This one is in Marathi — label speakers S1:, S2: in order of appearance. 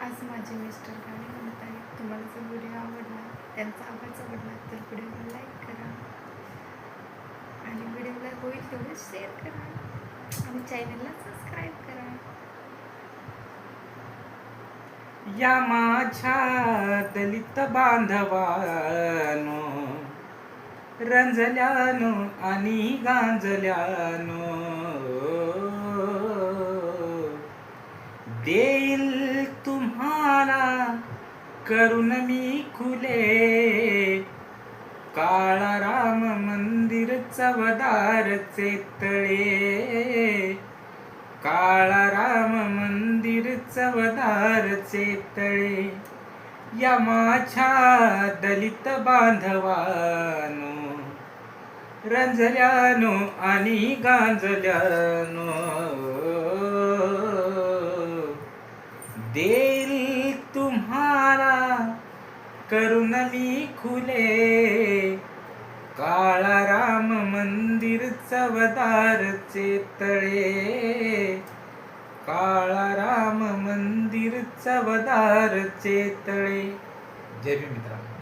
S1: आज माझे मिस्टर गाणे म्हणत आहेत. तुम्हाला जर व्हिडिओ आवडला, त्यांचा आवाज आवडला तर व्हिडिओला लाईक करा आणि व्हिडिओला होईल तेवढं शेअर करा आणि चॅनलला सबस्क्राईब करा.
S2: या माझ्या दलित बांधवानो, रंजल्यानो आणि गांजल्यानो, देईल तुम्हाला करून मी खुले, काळा राम मंदिर चवदारचे तळे, काळा राम मंदिर चवदारचे तळे. या माझ्या दलित बांधवानो, रंजल्यानो आणि गांजल्यानो, देईल तुम्हाला करून मी खुले, काळा राम मंदिर चवदारचे तळे, काळा राम मंदिर चवदारचे तळे. जय भीम मित्रांनो.